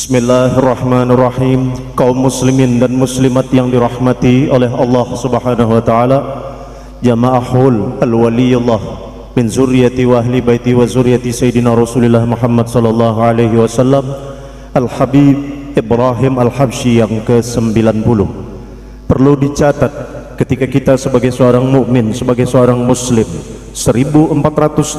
Bismillahirrahmanirrahim. Kaum muslimin dan muslimat yang dirahmati oleh Allah Subhanahu wa taala, jamaahul al-waliyullah min zurriyati wa ahli baiti wa zurriyati sayyidina Rasulullah Muhammad sallallahu alaihi wasallam, Al-Habib Ibrahim Al-Habsyi yang ke-90. Perlu dicatat ketika kita sebagai seorang mukmin, sebagai seorang muslim, 1400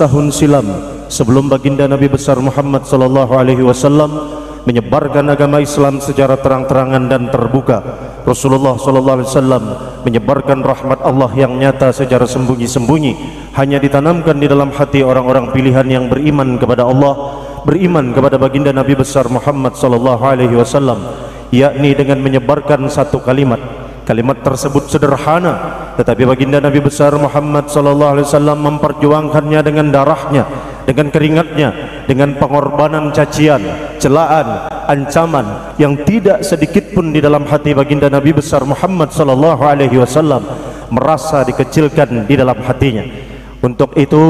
tahun silam sebelum baginda Nabi besar Muhammad sallallahu alaihi wasallam menyebarkan agama Islam secara terang-terangan dan terbuka, Rasulullah sallallahu alaihi wasallam menyebarkan rahmat Allah yang nyata secara sembunyi-sembunyi, hanya ditanamkan di dalam hati orang-orang pilihan yang beriman kepada Allah, beriman kepada baginda Nabi besar Muhammad sallallahu alaihi wasallam, yakni dengan menyebarkan satu kalimat. Kalimat tersebut sederhana, tetapi baginda Nabi besar Muhammad sallallahu alaihi wasallam memperjuangkannya dengan darahnya, dengan keringatnya, dengan pengorbanan cacian, celaan, ancaman yang tidak sedikit pun di dalam hati baginda Nabi besar Muhammad sallallahu alaihi wasallam merasa dikecilkan di dalam hatinya. Untuk itu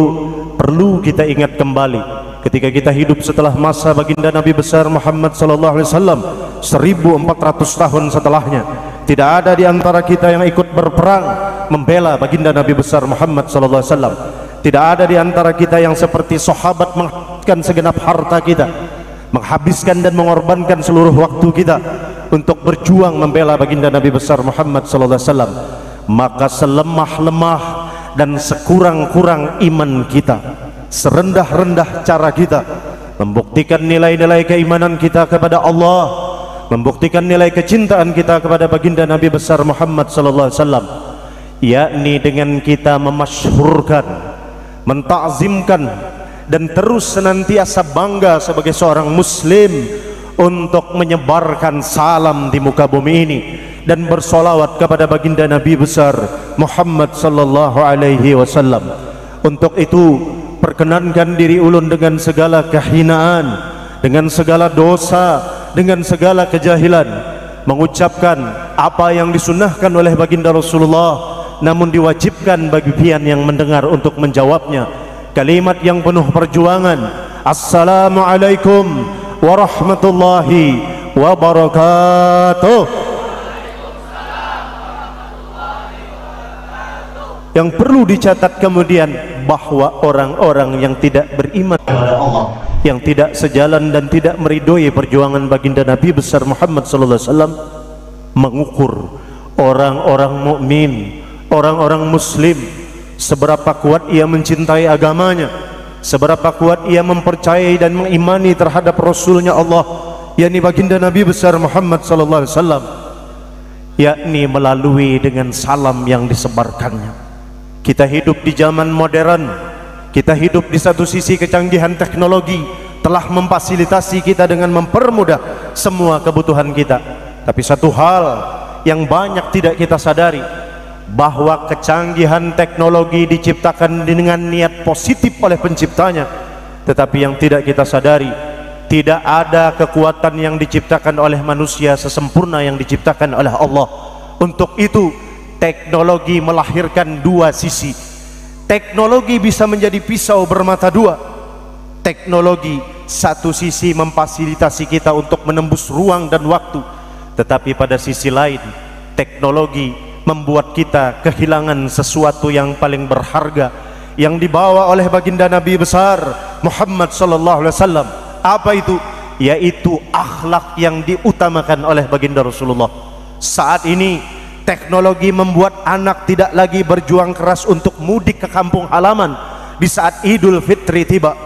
perlu kita ingat kembali ketika kita hidup setelah masa baginda Nabi besar Muhammad sallallahu alaihi wasallam 1400 tahun setelahnya. Tidak ada di antara kita yang ikut berperang membela baginda Nabi besar Muhammad sallallahu alaihi wasallam. Tidak ada di antara kita yang seperti sahabat menghabiskan segenap harta kita, menghabiskan dan mengorbankan seluruh waktu kita untuk berjuang membela baginda Nabi besar Muhammad sallallahu alaihi wasallam. Maka selemah-lemah dan sekurang-kurang iman kita, serendah-rendah cara kita membuktikan nilai-nilai keimanan kita kepada Allah, membuktikan nilai kecintaan kita kepada baginda Nabi besar Muhammad sallallahu alaihi wasallam, yakni dengan kita memasyhurkan, mentakzimkan dan terus senantiasa bangga sebagai seorang muslim untuk menyebarkan salam di muka bumi ini dan bersolawat kepada baginda Nabi besar Muhammad sallallahu alaihi wasallam. Untuk itu perkenankan diri ulun dengan segala kehinaan, dengan segala dosa, dengan segala kejahilan, mengucapkan apa yang disunnahkan oleh baginda Rasulullah, namun diwajibkan bagi pian yang mendengar untuk menjawabnya. Kalimat yang penuh perjuangan, Assalamualaikum warahmatullahi wabarakatuh. Yang perlu dicatat kemudian bahwa orang-orang yang tidak beriman kepada Allah, yang tidak sejalan dan tidak meridhoi perjuangan baginda Nabi besar Muhammad sallallahu alaihi wasallam, mengukur orang-orang mukmin, orang-orang muslim, seberapa kuat ia mencintai agamanya, seberapa kuat ia mempercayai dan mengimani terhadap Rasulnya Allah, yakni baginda Nabi besar Muhammad sallallahu alaihi wasallam, yakni melalui dengan salam yang disebarkannya. Kita hidup di zaman modern, kita hidup di satu sisi kecanggihan teknologi telah memfasilitasi kita dengan mempermudah semua kebutuhan kita. Tapi satu hal yang banyak tidak kita sadari, bahwa kecanggihan teknologi diciptakan dengan niat positif oleh penciptanya, tetapi yang tidak kita sadari, tidak ada kekuatan yang diciptakan oleh manusia sesempurna yang diciptakan oleh Allah. Untuk itu teknologi melahirkan dua sisi. Teknologi bisa menjadi pisau bermata dua. Teknologi satu sisi memfasilitasi kita untuk menembus ruang dan waktu, tetapi pada sisi lain teknologi membuat kita kehilangan sesuatu yang paling berharga yang dibawa oleh baginda Nabi besar Muhammad sallallahu alaihi wasallam. Apa itu? Yaitu akhlak yang diutamakan oleh baginda Rasulullah. Saat ini teknologi membuat anak tidak lagi berjuang keras untuk mudik ke kampung halaman di saat Idul Fitri tiba,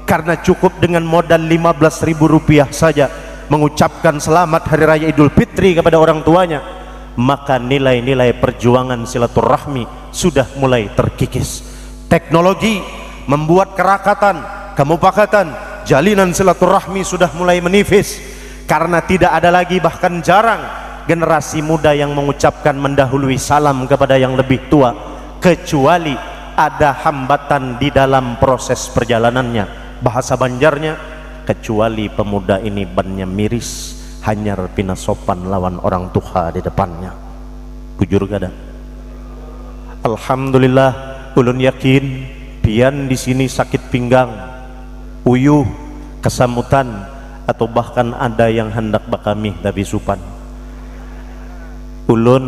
karena cukup dengan modal Rp15.000 saja mengucapkan selamat hari raya Idul Fitri kepada orang tuanya. Maka nilai-nilai perjuangan silaturahmi sudah mulai terkikis. Teknologi membuat kerakatan, kemufakatan, jalinan silaturahmi sudah mulai menipis, karena tidak ada lagi, bahkan jarang, generasi muda yang mengucapkan mendahului salam kepada yang lebih tua, kecuali ada hambatan di dalam proses perjalanannya. Bahasa Banjarnya, kecuali pemuda ini bannya miris, hanyar pina sopan lawan orang tua di depannya. Bujur gada. Alhamdulillah, ulun yakin pian di sini sakit pinggang, uyuh, kesamutan, atau bahkan ada yang hendak bakami tapi supan. Ulun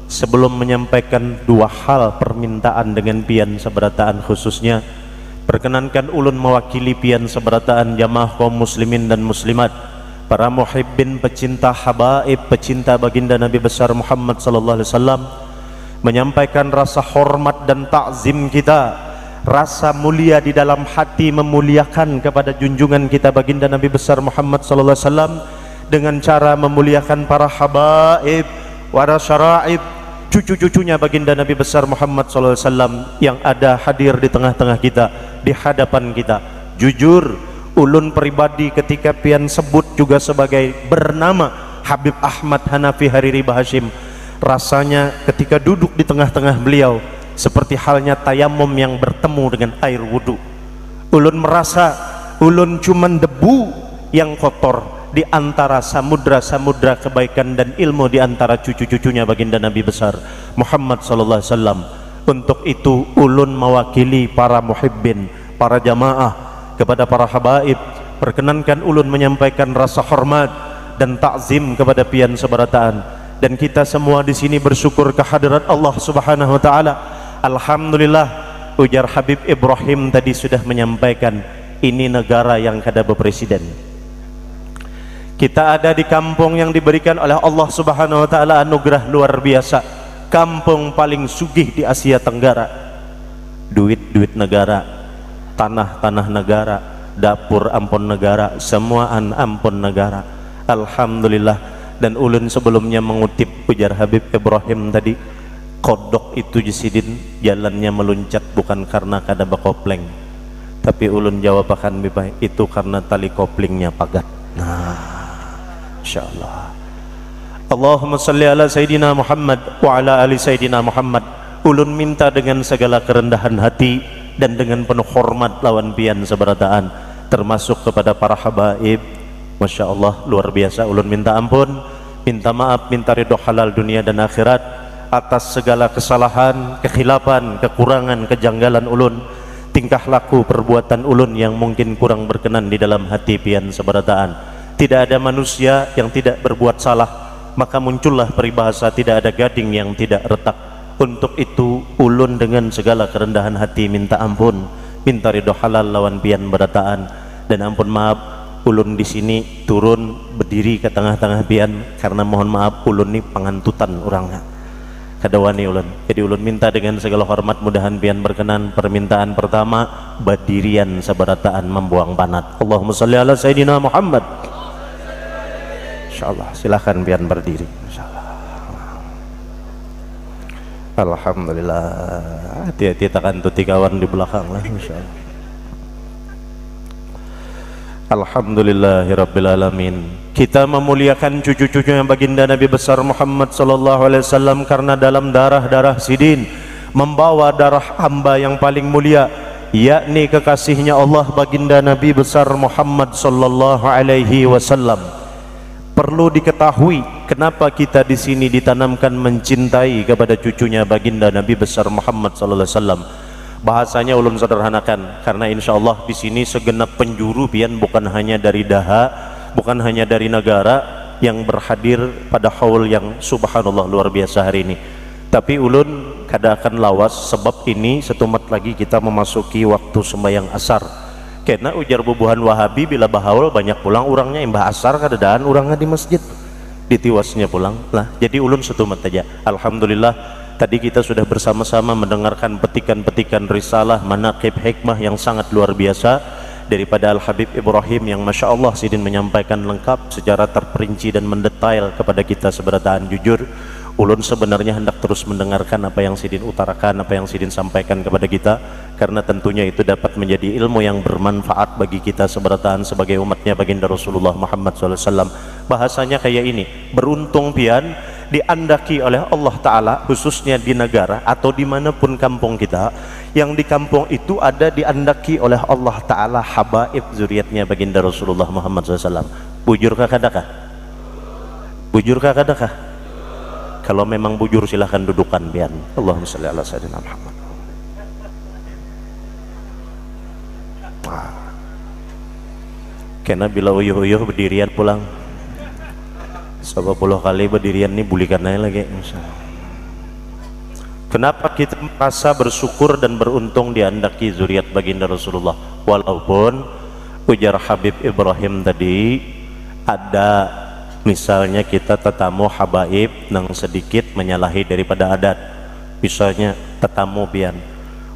sebelum menyampaikan dua hal permintaan dengan pian seberataan khususnya, perkenankan ulun mewakili pian seberataan jamaah kaum muslimin dan muslimat, para muhibbin, pecinta habaib, pecinta baginda Nabi besar Muhammad sallallahu alaihi wasallam, menyampaikan rasa hormat dan takzim kita, rasa mulia di dalam hati memuliakan kepada junjungan kita baginda Nabi besar Muhammad sallallahu alaihi wasallam dengan cara memuliakan para habaib, wara syara'ib, cucu-cucunya baginda Nabi besar Muhammad sallallahu alaihi wasallam yang ada hadir di tengah-tengah kita, di hadapan kita. Jujur, ulun pribadi ketika pian sebut juga sebagai bernama Habib Ahmad Hanafi Hariri Bahashim, rasanya ketika duduk di tengah-tengah beliau seperti halnya tayamum yang bertemu dengan air wudu. Ulun merasa ulun cuman debu yang kotor di antara samudra-samudra kebaikan dan ilmu di antara cucu-cucunya baginda Nabi besar Muhammad sallallahu alaihi wasallam. Untuk itu ulun mewakili para muhibbin, para jamaah, kepada para habaib, perkenankan ulun menyampaikan rasa hormat dan takzim kepada pian seberataan. Dan kita semua di sini bersyukur kehadirat Allah Subhanahu wa taala. Alhamdulillah, ujar Habib Ibrahim tadi sudah menyampaikan, ini negara yang kada berpresiden. Kita ada di kampung yang diberikan oleh Allah Subhanahu wa taala anugerah luar biasa, kampung paling sugih di Asia Tenggara. Duit negara, tanah negara, dapur ampun negara, semuaan ampun negara. Alhamdulillah. Dan ulun sebelumnya mengutip ujar Habib Ibrahim tadi, kodok itu jisidin jalannya meluncat bukan karena kada bakopleng, tapi ulun jawab akan bibay, itu karena tali koplingnya pagat. Nah, insyaallah. Allahumma salli ala Sayyidina Muhammad wa ala ali Sayyidina Muhammad. Ulun minta dengan segala kerendahan hati dan dengan penuh hormat lawan pian seberataan, termasuk kepada para habaib. Masya Allah, luar biasa. Ulun minta ampun, minta maaf, minta ridho halal dunia dan akhirat atas segala kesalahan, kekhilafan, kekurangan, kejanggalan ulun, tingkah laku, perbuatan ulun yang mungkin kurang berkenan di dalam hati pian seberataan. Tidak ada manusia yang tidak berbuat salah, maka muncullah peribahasa tidak ada gading yang tidak retak. Untuk itu ulun dengan segala kerendahan hati minta ampun, minta ridho halal lawan pian berataan, dan ampun maaf ulun di sini turun berdiri ke tengah-tengah pian karena mohon maaf ulun ini pangantutan orangnya kadawani ulun. Jadi ulun minta dengan segala hormat mudahan pian berkenan. Permintaan pertama, berdirian seberataan membuang panat. Allahumma sholli ala Sayyidina Muhammad. Insyaallah, silahkan pian berdiri. Insyaallah. Alhamdulillah. Hati-hati tekan tuti kawan di belakang lah. Insyaallah. Alhamdulillahirabbil alamin. Kita memuliakan cucu-cucunya baginda Nabi besar Muhammad sallallahu alaihi wasallam karena dalam darah-darah sidin membawa darah hamba yang paling mulia, yakni kekasihnya Allah baginda Nabi besar Muhammad sallallahu alaihi wasallam. Perlu diketahui kenapa kita di sini ditanamkan mencintai kepada cucunya baginda Nabi besar Muhammad sallallahu alaihi wasallam. Bahasanya ulun sederhanakan, karena insya Allah di sini segenap penjuru pian bukan hanya dari daha, bukan hanya dari negara yang berhadir pada haul yang subhanallah luar biasa hari ini. Tapi ulun kada akan lawas sebab ini setumat lagi kita memasuki waktu sembahyang asar. Karena ujar bubuhan Wahabi bila bahaul banyak pulang orangnya imbah asar kadadaan orangnya di masjid ditiwasnya pulang lah. Jadi ulun setumat aja. Alhamdulillah tadi kita sudah bersama-sama mendengarkan petikan-petikan risalah manaqib hikmah yang sangat luar biasa daripada Al-Habib Ibrahim yang Masya Allah sidin menyampaikan lengkap secara terperinci dan mendetail kepada kita seberataan. Jujur ulun sebenarnya hendak terus mendengarkan apa yang sidin utarakan, apa yang sidin sampaikan kepada kita, karena tentunya itu dapat menjadi ilmu yang bermanfaat bagi kita seberataan sebagai umatnya baginda Rasulullah Muhammad SAW. Bahasanya kayak ini, beruntung pian diandaki oleh Allah Ta'ala khususnya di negara atau dimanapun kampung kita, yang di kampung itu ada diandaki oleh Allah Ta'ala habaib zuriatnya baginda Rasulullah Muhammad SAW. Bujurkah kadakah? Bujurkah kadakah? Kalau memang bujur silahkan dudukan pian. Allahumma sholli ala Sayyidina Muhammad. Kena bila uyuh-uyuh berdirian pulang 10 kali berdirian nih bulikan aja lagi. Kenapa kita merasa bersyukur dan beruntung diandaki zuriat baginda Rasulullah, walaupun ujar Habib Ibrahim tadi ada misalnya kita tetamu habaib nang sedikit menyalahi daripada adat, misalnya tetamu pian,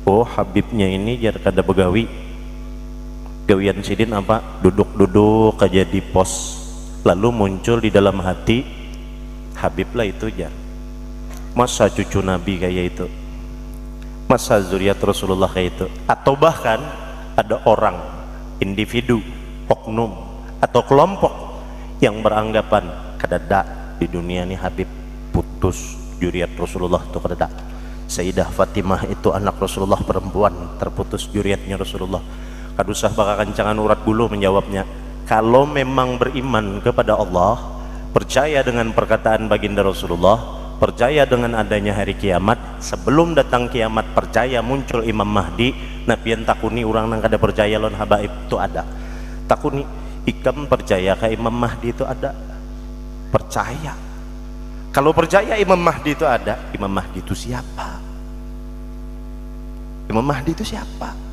oh Habibnya ini jar kada begawi gawian sidin apa duduk-duduk aja di pos, lalu muncul di dalam hati Habib lah itu jar, masa cucu Nabi kayak itu, masa zuriat Rasulullah kayak itu. Atau bahkan ada orang, individu, oknum atau kelompok yang beranggapan kadada di dunia ini Habib putus zuriat Rasulullah itu kadada. Sayyidah Fatimah itu anak Rasulullah perempuan, terputus zuriatnya Rasulullah. Kadusah bakal kencangan urat bulu menjawabnya, kalau memang beriman kepada Allah, percaya dengan perkataan baginda Rasulullah, percaya dengan adanya hari kiamat, sebelum datang kiamat percaya muncul Imam Mahdi, napian takuni orang nang kada percaya lon habaib itu ada, takuni ikam percaya ke Imam Mahdi itu ada, percaya. Kalau percaya Imam Mahdi itu ada, Imam Mahdi itu siapa? Imam Mahdi itu siapa?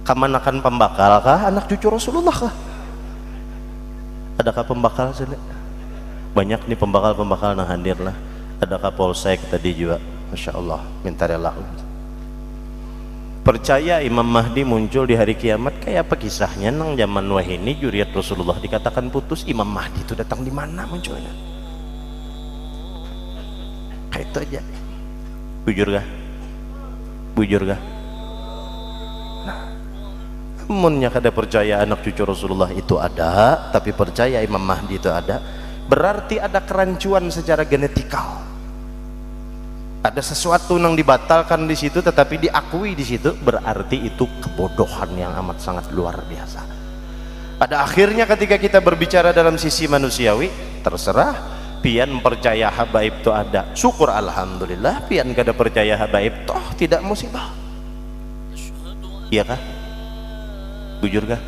Kamanakan pembakal kah? Anak cucu Rasulullah kah? Adakah pembakal sini? Banyak nih pembakal-pembakal nah hadir lah. Ada Kapolsek tadi juga, Masya Allah, minta rela. Percaya Imam Mahdi muncul di hari kiamat, kayak apa kisahnya nang zaman wahini zuriat Rasulullah dikatakan putus, Imam Mahdi itu datang di mana munculnya? Kayak itu aja. Bujur gak? Bujur gak? Nah, namunnya kada percaya anak cucu Rasulullah itu ada, tapi percaya Imam Mahdi itu ada, berarti ada kerancuan secara genetikal. Ada sesuatu yang dibatalkan di situ tetapi diakui di situ, berarti itu kebodohan yang amat sangat luar biasa. Pada akhirnya ketika kita berbicara dalam sisi manusiawi, terserah pian percaya habaib itu ada, syukur alhamdulillah. Pian kada percaya habaib toh tidak musibah. Iya kah? Bujur kah?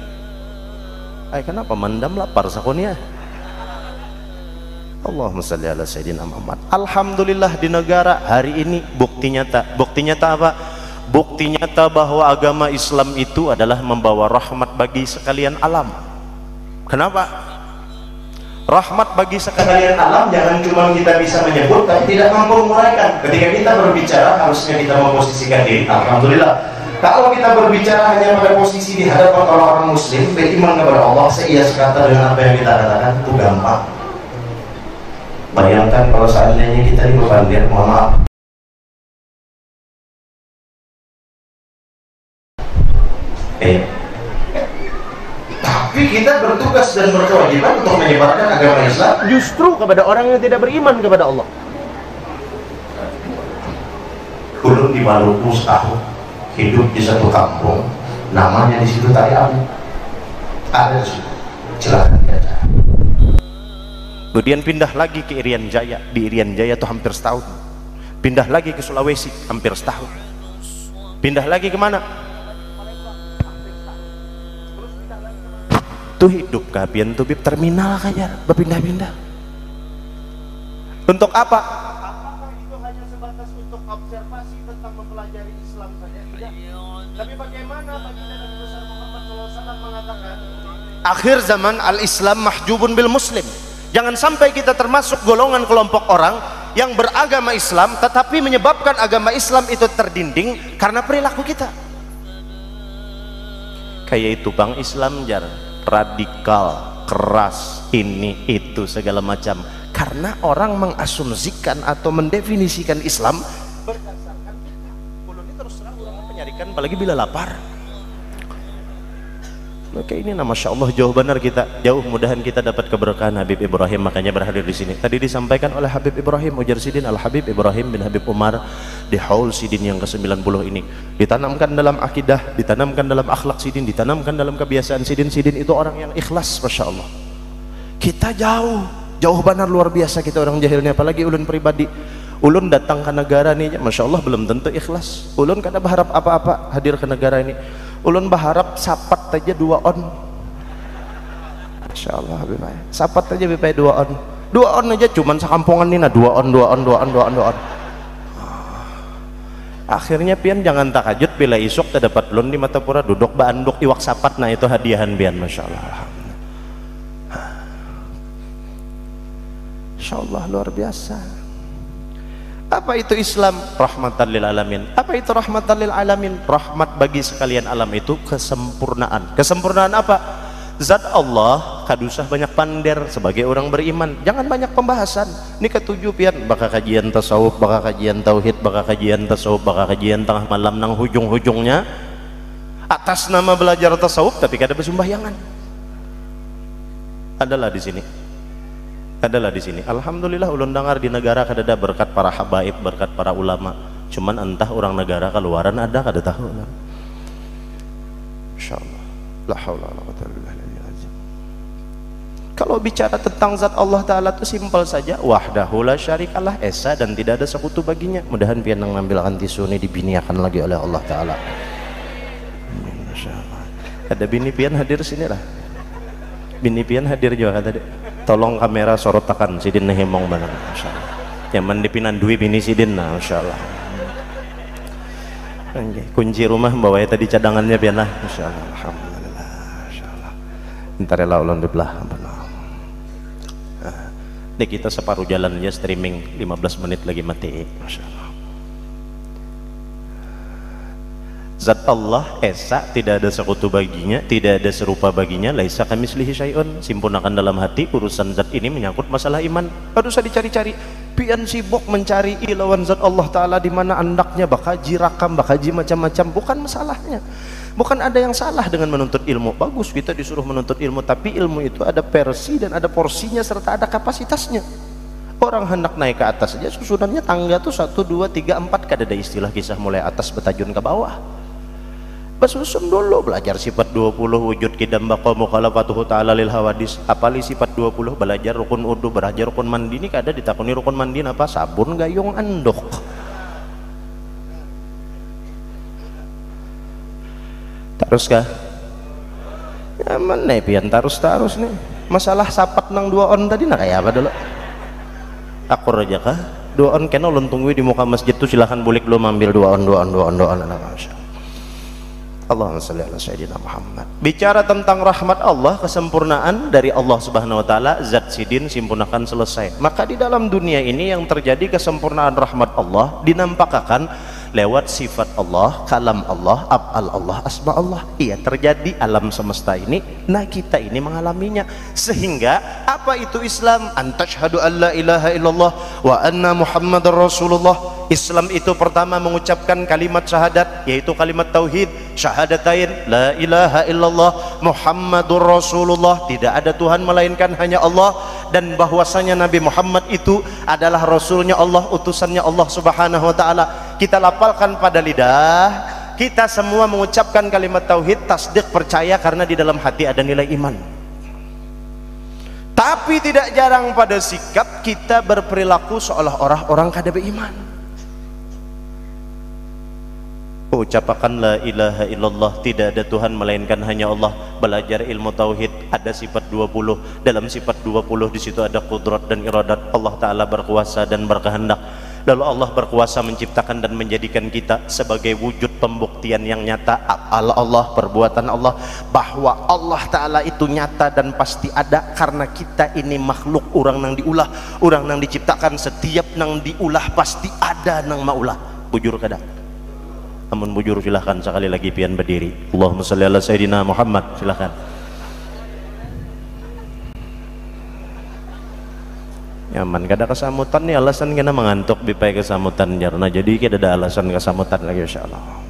Ay, kenapa mandam lapar sakonia? Allahumma salli ala Sayyidina Muhammad. Alhamdulillah di negara hari ini bukti nyata. Bukti nyata apa? Bukti nyata bahwa agama Islam itu adalah membawa rahmat bagi sekalian alam. Kenapa? Rahmat bagi sekalian alam jangan cuma kita bisa menyebut tapi tidak mampu menguraikan. Ketika kita berbicara harusnya kita memposisikan diri. Alhamdulillah. Kalau kita berbicara hanya pada posisi di hadapan orang-orang muslim beriman kepada Allah, seiya sekata dengan apa yang kita katakan, itu gampang. Bayangkan kalau seandainya kita dibebandir, mohon maaf, tapi kita bertugas dan berkewajiban untuk menyebarkan agama Islam justru kepada orang yang tidak beriman kepada Allah. Ulun di Maluku setahun hidup di satu kampung, namanya di situ Tari Abu, ada di situ, silakan diajar. Kemudian pindah lagi ke Irian Jaya, di Irian Jaya itu hampir setahun. Pindah lagi ke Sulawesi, hampir setahun. Pindah lagi kemana? Tuh hidup kapian tuh bib terminal kajar, berpindah-pindah. Untuk apa? Apakah itu hanya sebatas untuk observasi tentang mempelajari Islam saja? Tidak. Tapi bagaimana baginda Nabi besar Muhammad SAW mengatakan, akhir zaman al-Islam mahjubun bil muslim. Jangan sampai kita termasuk golongan kelompok orang yang beragama Islam tetapi menyebabkan agama Islam itu terdinding karena perilaku kita. Kayak itu bang Islam jar, radikal, keras, ini itu segala macam. Karena orang mengasumsikan atau mendefinisikan Islam berdasarkan kita. Kalau ini terus terang orang penyarikan apalagi bila lapar. Maka ini Masya Allah jauh benar kita, jauh mudahan kita dapat keberkahan Habib Ibrahim, makanya berhadir di sini. Tadi disampaikan oleh Habib Ibrahim ujar sidin Al Habib Ibrahim bin Habib Umar di haul sidin yang ke-90 ini, ditanamkan dalam akidah, ditanamkan dalam akhlak sidin, ditanamkan dalam kebiasaan sidin. Sidin itu orang yang ikhlas, Masya Allah. Kita jauh benar luar biasa kita orang jahilnya, apalagi ulun pribadi. Ulun datang ke negara ini, Masya Allah belum tentu ikhlas. Ulun kada berharap apa-apa hadir ke negara ini. Ulun berharap sapat aja 2 on. Masya Allah Habib Ayah. Sapat aja Habib Ayah 2 on aja cuman sekampungan ini nah 2 on. Akhirnya pian jangan takajud bila isuk terdapat belum di mata pura duduk banduk iwak sapat, nah itu hadiahan pian. Masya Allah. Masya Allah luar biasa. Apa itu Islam? Rahmatan lil alamin. Apa itu rahmatan lil alamin? Rahmat bagi sekalian alam itu kesempurnaan. Kesempurnaan apa? Zat Allah kadusah banyak pander sebagai orang beriman. Jangan banyak pembahasan. Ini ketujuh pian, bakal kajian tasawuf, bakal kajian tauhid, bakal kajian tasawuf, bakal kajian tengah malam nang hujung-hujungnya atas nama belajar tasawuf tapi kada bersembahyangan. Adalah di sini. Adalah di sini. Alhamdulillah ulun dengar di negara kada ada berkat para habaib, berkat para ulama. Cuman entah orang negara keluaran ada kada tahu. Insyaallah. La haula wala quwwata illa billah. Kalau bicara tentang zat Allah Ta'ala itu simpel saja, wahdahu la syarikalah, esa dan tidak ada sekutu baginya. Mudahan pian mengambilkan tisu ini dibiniakan lagi oleh Allah Ta'ala. Ada bini pian hadir sini lah. Bini pian hadir juga tadi. Tolong kamera sorotakan sidin nehemong banget. Masya Allah. Yang mendipinan dui bini sidin nah, Masya Allah. Kunci rumah bawa tadi cadangannya pian lah. Masya Allah. Alhamdulillah. Masya Allah. Bentar ya ulun belah. Ini kita separuh jalan aja streaming 15 menit lagi mati. Masya Allah. Zat Allah esa, tidak ada sekutu baginya, tidak ada serupa baginya. Laisa kamitslihi syai'un. Simpunakan dalam hati urusan zat ini menyangkut masalah iman. Harus usah dicari-cari. Pian sibuk mencari ilawan zat Allah Ta'ala di mana andaknya bakaji rakam, bakaji macam-macam. Bukan masalahnya. Bukan ada yang salah dengan menuntut ilmu. Bagus kita disuruh menuntut ilmu, tapi ilmu itu ada versi dan ada porsinya serta ada kapasitasnya. Orang hendak naik ke atas saja susunannya tangga tuh 1, 2, 3, 4. Kada ada istilah kisah mulai atas betajun ke bawah. Bersusun dulu belajar sifat 20 wujud kidam baqa mukhalafatuhu ta'ala lil hawadis. Apali sifat 20, belajar rukun wudu, belajar rukun mandi. Ini kada ditakuni rukun mandi apa? Sabun gayung anduk. Terus kah? Ya mana pian terus nih. Masalah sapat nang 2 on tadi nah kayak apa dulu? Akur aja kah? 2 on kena ulun tunggu di muka masjid tuh silahkan bulik lu ambil 2 on. Allahumma shalli ala sayyidina Muhammad. Bicara tentang rahmat Allah, kesempurnaan dari Allah Subhanahu wa taala, zat sidin simpunakan selesai. Maka di dalam dunia ini yang terjadi kesempurnaan rahmat Allah dinampakkan lewat sifat Allah, kalam Allah, af'al Allah, asma Allah. Iya terjadi alam semesta ini, nah kita ini mengalaminya. Sehingga apa itu Islam? Antashhadu an la ilaha illallah wa anna muhammadar rasulullah. Islam itu pertama mengucapkan kalimat syahadat, yaitu kalimat tauhid, syahadatain, la ilaha illallah muhammadur rasulullah, tidak ada Tuhan melainkan hanya Allah, dan bahwasanya Nabi Muhammad itu adalah rasulnya Allah, utusannya Allah Subhanahu wa taala. Kita lafalkan pada lidah, kita semua mengucapkan kalimat tauhid, tasdik, percaya, karena di dalam hati ada nilai iman. Tapi tidak jarang pada sikap kita berperilaku seolah-olah orang kada beriman. Ucapkan la ilaha illallah, tidak ada Tuhan melainkan hanya Allah. Belajar ilmu tauhid, ada sifat 20. Dalam sifat 20 di situ ada qudrat dan iradat. Allah Ta'ala berkuasa dan berkehendak. Lalu Allah berkuasa menciptakan dan menjadikan kita sebagai wujud pembuktian yang nyata Allah, perbuatan Allah, bahwa Allah Ta'ala itu nyata dan pasti ada. Karena kita ini makhluk, orang nang diulah, orang nang diciptakan. Setiap nang diulah pasti ada nang maulah. Bujur kada? Namun bujur silahkan sekali lagi pian berdiri. Allahumma sholli ala sayyidina Muhammad. Silahkan. Nyaman kada kesamutan nih alasan kena mengantuk bipai kesamutan jarna, jadi kita ada alasan kesamutan lagi insyaallah.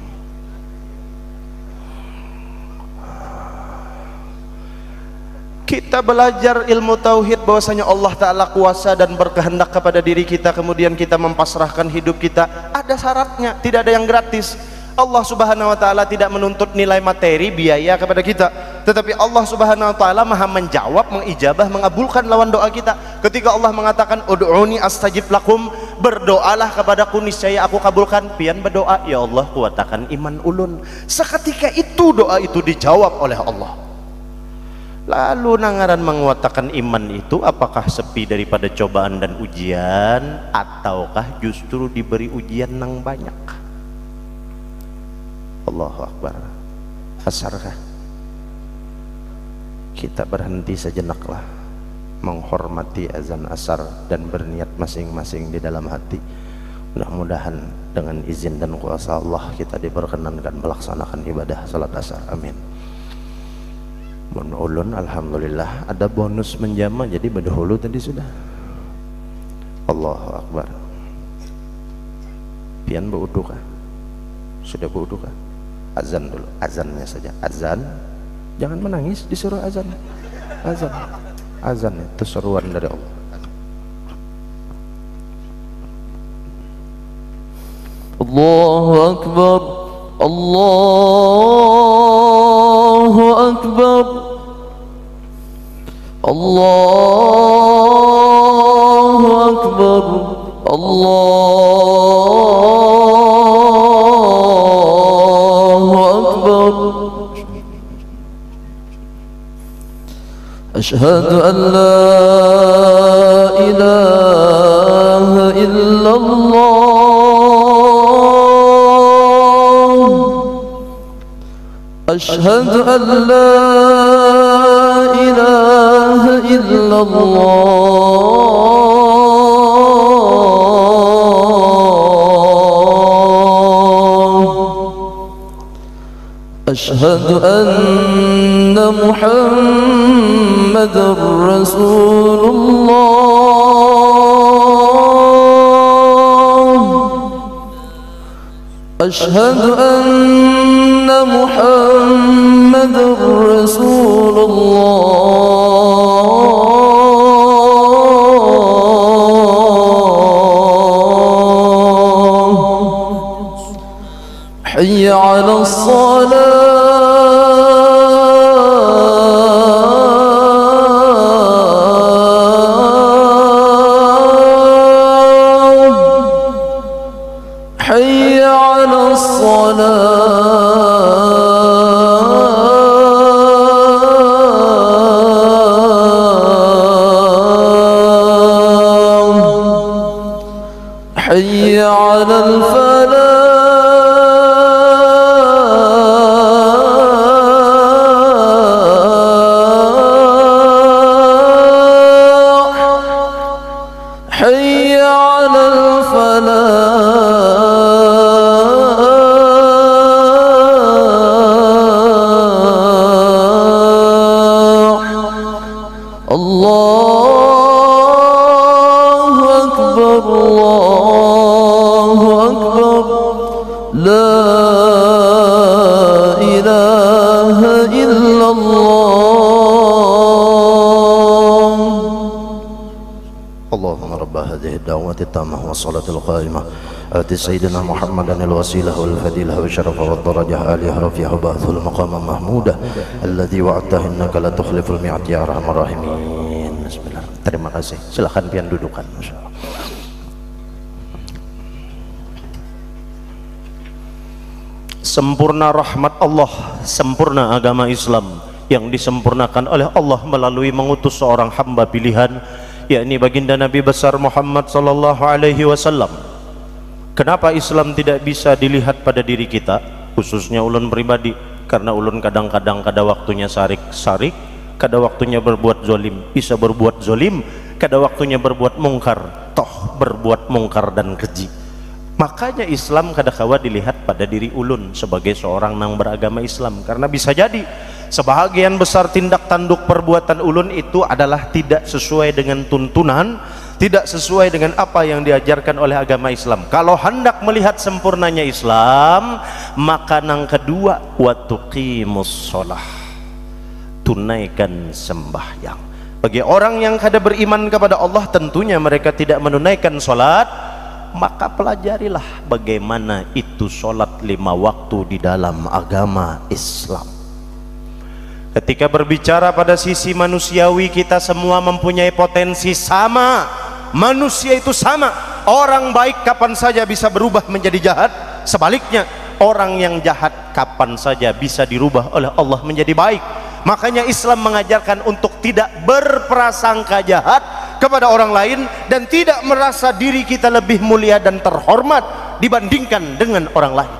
Kita belajar ilmu tauhid bahwasanya Allah Ta'ala kuasa dan berkehendak kepada diri kita, kemudian kita mempasrahkan hidup kita. Ada syaratnya, tidak ada yang gratis. Allah Subhanahu wa taala tidak menuntut nilai materi, biaya kepada kita, tetapi Allah Subhanahu wa taala Maha menjawab, mengijabah, mengabulkan lawan doa kita. Ketika Allah mengatakan ud'uni astajib lakum, berdoalah kepadaku niscaya aku kabulkan. Pian berdoa, ya Allah kuatakan iman ulun. Seketika itu doa itu dijawab oleh Allah. Lalu nangaran menguatakan iman itu apakah sepi daripada cobaan dan ujian, ataukah justru diberi ujian yang banyak? Allahu Akbar. Asarkah? Kita berhenti sejenaklah menghormati azan asar dan berniat masing-masing di dalam hati. Mudah-mudahan dengan izin dan kuasa Allah kita diperkenankan melaksanakan ibadah salat asar. Amin. Ulun alhamdulillah ada bonus menjama, jadi berdahulu tadi sudah. Allahu Akbar. Pian berwudu kah? Sudah berwudu kah? Azan dulu, azannya saja. Azan, jangan menangis, disuruh azan. Azan, azan itu seruan dari Allah. Allahu Akbar, Allahu Akbar, Allahu Akbar, Allahu Akbar. Asyhadu an la ilaha illallah. أشهد أن لا إله إلا الله أشهد أن محمدا رسول الله أشهد أن محمدا رسول الله حي على الصلاة حي على الصلاة حي على الفلاح حي على الفلاح الله أكبر الله أكبر لا إله إلا الله. اللهم رب هذه الدعوة التامة والصلاة القائمة آت سيدنا محمدا الوسيلة والفضيلة والشرف والدرجة عالية رفيعه بعثه المقام محمودا الذي وعدته إنك لا تخلف الميعاد يا أرحم الراحمين. Bismillah. Terima kasih. Silakan pian dudukan. Masyaallah. Sempurna rahmat Allah, sempurna agama Islam yang disempurnakan oleh Allah melalui mengutus seorang hamba pilihan, yakni baginda Nabi besar Muhammad sallallahu alaihi wasallam. Kenapa Islam tidak bisa dilihat pada diri kita, khususnya ulun pribadi? Karena ulun kadang-kadang kada waktunya sarik-sarik, kada waktunya berbuat zolim, bisa berbuat zolim, kada waktunya berbuat mungkar, toh berbuat mungkar dan keji. Makanya Islam kada kawa dilihat pada diri ulun sebagai seorang yang beragama Islam, karena bisa jadi sebahagian besar tindak tanduk perbuatan ulun itu adalah tidak sesuai dengan tuntunan, tidak sesuai dengan apa yang diajarkan oleh agama Islam. Kalau hendak melihat sempurnanya Islam, maka yang kedua, wa tuqimus shalah, tunaikan sembahyang. Bagi orang yang kada beriman kepada Allah, tentunya mereka tidak menunaikan salat. Maka pelajarilah bagaimana itu sholat 5 waktu di dalam agama Islam. Ketika berbicara pada sisi manusiawi, kita semua mempunyai potensi sama. Manusia itu sama. Orang baik kapan saja bisa berubah menjadi jahat. Sebaliknya, orang yang jahat kapan saja bisa dirubah oleh Allah menjadi baik. Makanya Islam mengajarkan untuk tidak berprasangka jahat kepada orang lain dan tidak merasa diri kita lebih mulia dan terhormat dibandingkan dengan orang lain.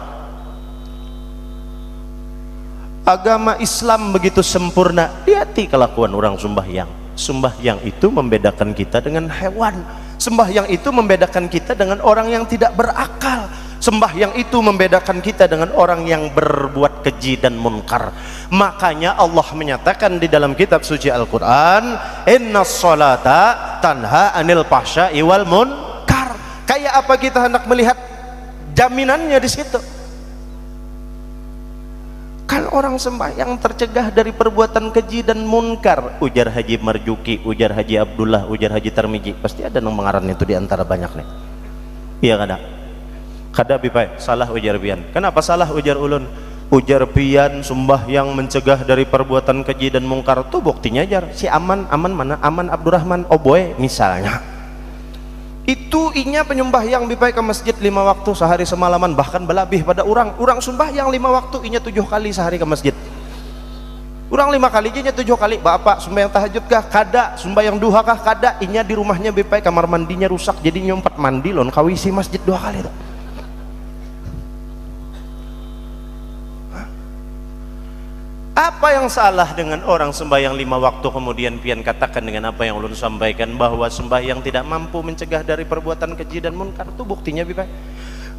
Agama Islam begitu sempurna. Lihat kelakuan orang sembahyang. Sembahyang itu membedakan kita dengan hewan. Sembahyang itu membedakan kita dengan orang yang tidak berakal. Sembahyang itu membedakan kita dengan orang yang berbuat keji dan munkar. Makanya Allah menyatakan di dalam kitab suci Al-Quran, innas sholata tanha anil fahsya'i wal munkar. Kayak apa kita hendak melihat jaminannya di situ? Kan orang sembahyang tercegah dari perbuatan keji dan munkar. Ujar Haji Marjuki, ujar Haji Abdullah, ujar Haji Tarmiji. Pasti ada yang mengaran itu di antara banyak nih. Iya kada? Kada bipai, salah ujar pian. Kenapa salah ujar ulun? Ujar pian sembahyang mencegah dari perbuatan keji dan munkar. Tuh buktinya jar. Si Aman mana? Aman Abdurrahman Oboe misalnya. Itu inya penyembahyang bipai ke masjid 5 waktu sehari semalaman, bahkan belabih pada orang sembahyang 5 waktu inya 7 kali sehari ke masjid. Orang 5 kali inya 7 kali. Bapak sembahyang tahajud kah? Kada. Sembahyang duha kah? Kada. Inya di rumahnya bipai kamar mandinya rusak jadi nyompat mandi lon kawisi masjid 2 kali tuh. Apa yang salah dengan orang sembahyang 5 waktu kemudian pian katakan dengan apa yang ulun sampaikan bahwa sembahyang tidak mampu mencegah dari perbuatan keji dan munkar? Itu buktinya bipai.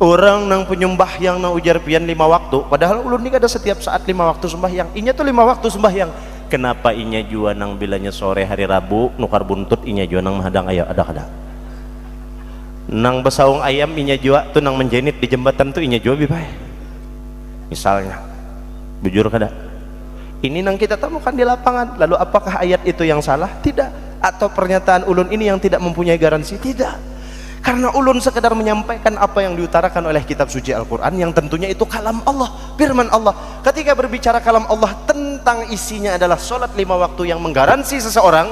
Orang nang penyembah yang nang ujar pian 5 waktu, padahal ulun ini ada setiap saat 5 waktu sembahyang. Inya tuh 5 waktu sembahyang. Kenapa inya jua nang bilanya sore hari Rabu nukar buntut inya jua nang mahadang ayo ada kada. Nang besaung ayam inya jua tuh nang menjenit di jembatan tuh inya jua bipai. Misalnya, bujur kada. Ini yang kita temukan di lapangan. Lalu apakah ayat itu yang salah? Tidak. Atau pernyataan ulun ini yang tidak mempunyai garansi? Tidak. Karena ulun sekedar menyampaikan apa yang diutarakan oleh kitab suci Al-Quran, yang tentunya itu kalam Allah, firman Allah. Ketika berbicara kalam Allah tentang isinya adalah sholat 5 waktu yang menggaransi seseorang,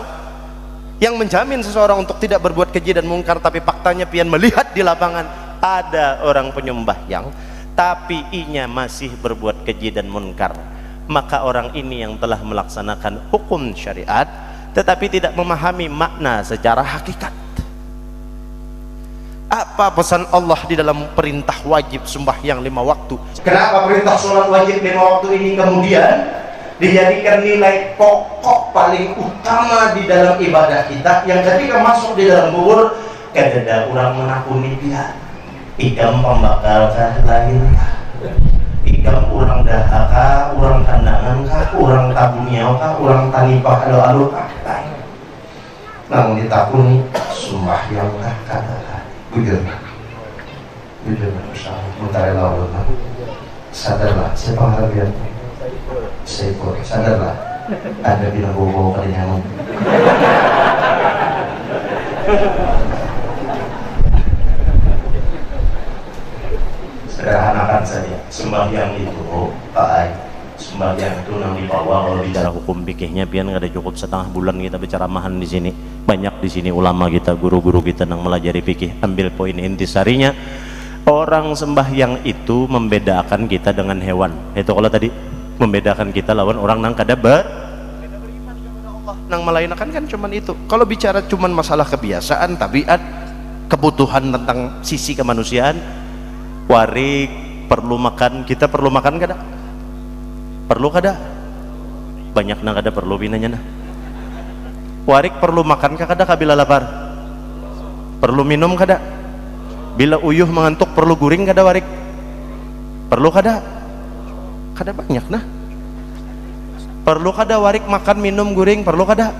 yang menjamin seseorang untuk tidak berbuat keji dan mungkar, tapi faktanya pian melihat di lapangan ada orang penyembahyang tapi inya masih berbuat keji dan munkar. Maka orang ini yang telah melaksanakan hukum syariat tetapi tidak memahami makna secara hakikat. Apa pesan Allah di dalam perintah wajib sembahyang 5 waktu? Kenapa perintah sholat wajib 5 waktu ini kemudian dijadikan nilai pokok paling utama di dalam ibadah kita, yang ketika masuk di dalam kubur kadada orang menakuni dia ikam pembakar kah lain kah, ikam orang dahaka, orang kandangan kah, orang tabuniau kah, orang tanipah alu-alu kah, lain. Namun ditakuni sembahyang kah kadada. Bujur mentari laut, sadarlah siapa harapin Seiko, sadarlah ada bilang bobo kalian. Sederhanakan saja sembahyang itu, sembahyang itu nang dibawa. Kalau bicara hukum fikihnya pian nggak ada cukup setengah bulan kita berceramahan di sini. Banyak di sini ulama kita, guru-guru kita nang melajari fikih. Ambil poin intisarinya, orang sembahyang itu membedakan kita dengan hewan. Itu kalau tadi membedakan kita lawan orang nang kada beriman kepada Allah, nang melainkan kan cuman itu. Kalau bicara cuman masalah kebiasaan, tabiat, kebutuhan tentang sisi kemanusiaan, warik perlu makan, kita perlu makan kada? Perlu kada? Banyak nang kada perlu binanya nah. Warik perlu makan kah kada bila lapar? Perlu minum kada? Bila uyuh mengantuk perlu guring kada warik? Perlu kada? Kada banyak nah. Perlu kada warik makan minum guring? Perlu kada?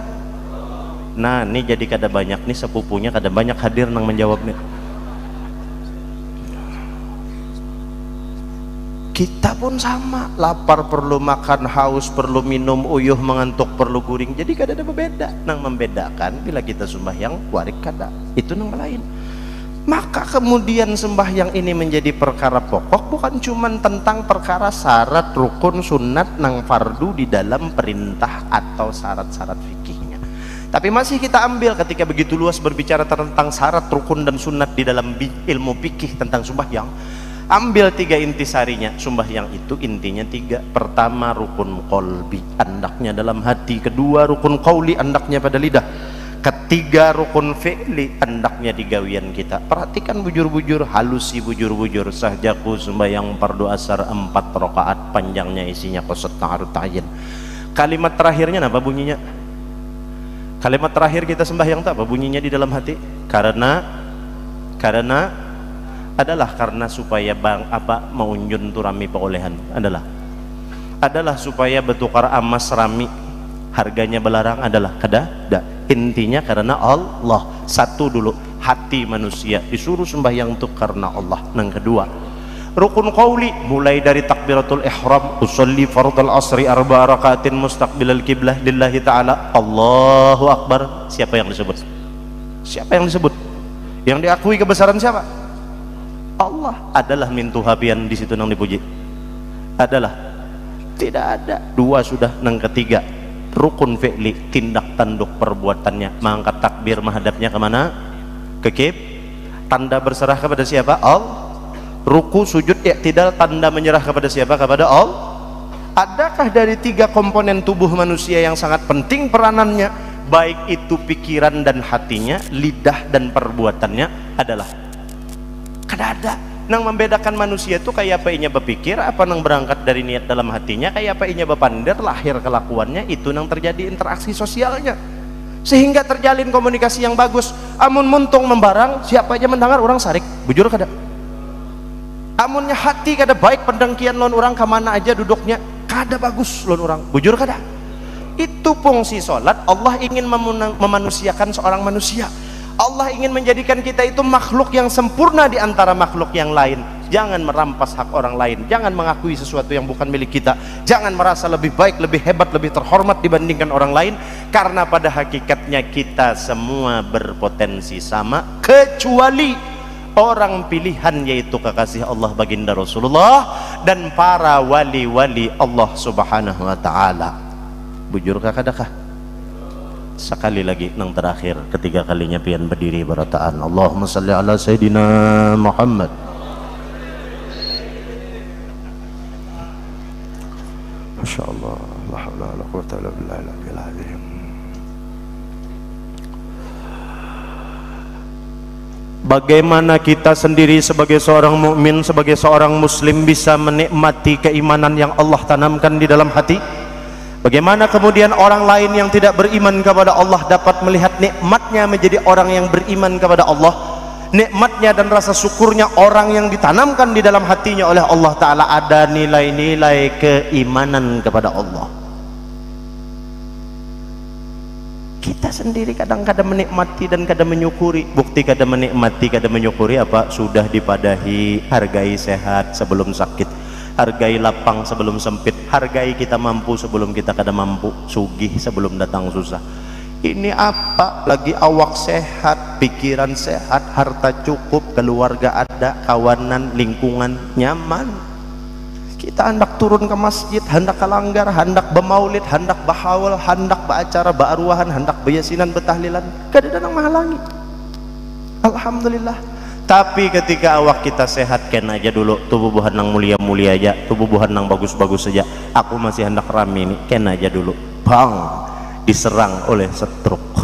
Nah ini jadi kada banyak nih sepupunya, kada banyak hadir nang menjawab nih. Kita pun sama, lapar perlu makan, haus perlu minum, uyuh mengantuk perlu guring. Jadi kada ada berbeda. Nang membedakan bila kita sembahyang warik kada, itu nang lain. Maka kemudian sembahyang ini menjadi perkara pokok, bukan cuman tentang perkara syarat, rukun, sunat, nang fardu di dalam perintah atau syarat-syarat fikihnya. Tapi masih kita ambil ketika begitu luas berbicara tentang syarat, rukun dan sunat di dalam ilmu fikih tentang sembahyang. Ambil 3 intisarinya. Sembahyang itu intinya 3. Pertama, rukun qalbi, andaknya dalam hati. Kedua, rukun qauli, andaknya pada lidah. Ketiga, rukun fi'li, andaknya di gawian kita. Perhatikan bujur-bujur, halusi bujur-bujur. Sahjaku sembahyang fardu asar 4 rakaat, panjangnya isinya qasad ta'arud ta'yin. Kalimat terakhirnya apa bunyinya? Kalimat terakhir kita sembahyang apa bunyinya di dalam hati? Karena supaya maunjun turami perolehan adalah supaya bertukar amas rami harganya belarang adalah intinya karena Allah. Satu dulu, hati manusia disuruh sembahyang itu karena Allah. Yang kedua, rukun qauli, mulai dari takbiratul ihram, usolli fardal asri 4 rakaatin mustaqbilal qiblah lillahi ta'ala, Allahu akbar. Siapa yang disebut? Yang diakui kebesaran siapa? Allah. Adalah mintu habian di situ nang dipuji? Adalah tidak ada. 2 sudah. Nang ketiga, rukun fi'li, tindak tanduk perbuatannya, mengangkat takbir menghadapnya kemana? Ke tanda berserah kepada siapa? Allah. Ruku, sujud, i'tidal, tanda menyerah kepada siapa? Kepada Allah. Adakah dari 3 komponen tubuh manusia yang sangat penting peranannya, baik itu pikiran dan hatinya, lidah dan perbuatannya, adalah kada ada. Nang membedakan manusia itu kayak apa inya berpikir, apa nang berangkat dari niat dalam hatinya, kayak apa inya berpandir, lahir kelakuannya, itu nang terjadi interaksi sosialnya, sehingga terjalin komunikasi yang bagus. Amun muntung membarang, siapa aja mendengar orang sarik, bujur kada? Amunnya hati kada baik, pendengkian lon orang kemana aja duduknya kada bagus lon orang, bujur kada? Itu fungsi sholat. Allah ingin memanusiakan seorang manusia. Allah ingin menjadikan kita itu makhluk yang sempurna di antara makhluk yang lain. Jangan merampas hak orang lain, jangan mengakui sesuatu yang bukan milik kita, jangan merasa lebih baik, lebih hebat, lebih terhormat dibandingkan orang lain, karena pada hakikatnya kita semua berpotensi sama, kecuali orang pilihan, yaitu kekasih Allah baginda Rasulullah dan para wali-wali Allah subhanahu wa ta'ala. Bujur kakadakah? Sekali lagi nang terakhir, ketiga kalinya pian berdiri barataan, Allahumma salli ala Sayyidina Muhammad. Masya Allah, la hawla wa la quwwata illa billah. Bagaimana kita sendiri sebagai seorang mukmin, sebagai seorang muslim bisa menikmati keimanan yang Allah tanamkan di dalam hati? Bagaimana kemudian orang lain yang tidak beriman kepada Allah dapat melihat nikmatnya menjadi orang yang beriman kepada Allah, nikmatnya dan rasa syukurnya orang yang ditanamkan di dalam hatinya oleh Allah Ta'ala, ada nilai-nilai keimanan kepada Allah. Kita sendiri kadang-kadang menikmati dan kadang menyukuri. Bukti kadang menikmati, kadang menyukuri apa? Sudah dipadahi, hargai sehat sebelum sakit, hargai lapang sebelum sempit, hargai kita mampu sebelum kita kada mampu, sugih sebelum datang susah. Ini apa? Lagi awak sehat, pikiran sehat, harta cukup, keluarga ada, kawanan, lingkungan nyaman. Kita hendak turun ke masjid, hendak kelanggar, hendak bermaulid, hendak bahawal, hendak beracara, bearwahan, hendak bayasinan, betahlilan, kada ada nang menghalangi. Alhamdulillah. Tapi ketika awak kita sehat, ken aja dulu, tubuh buhan nang mulia-mulia aja, tubuh buhan nang bagus-bagus saja, aku masih hendak rame nih, ken aja dulu, bang, diserang oleh stroke.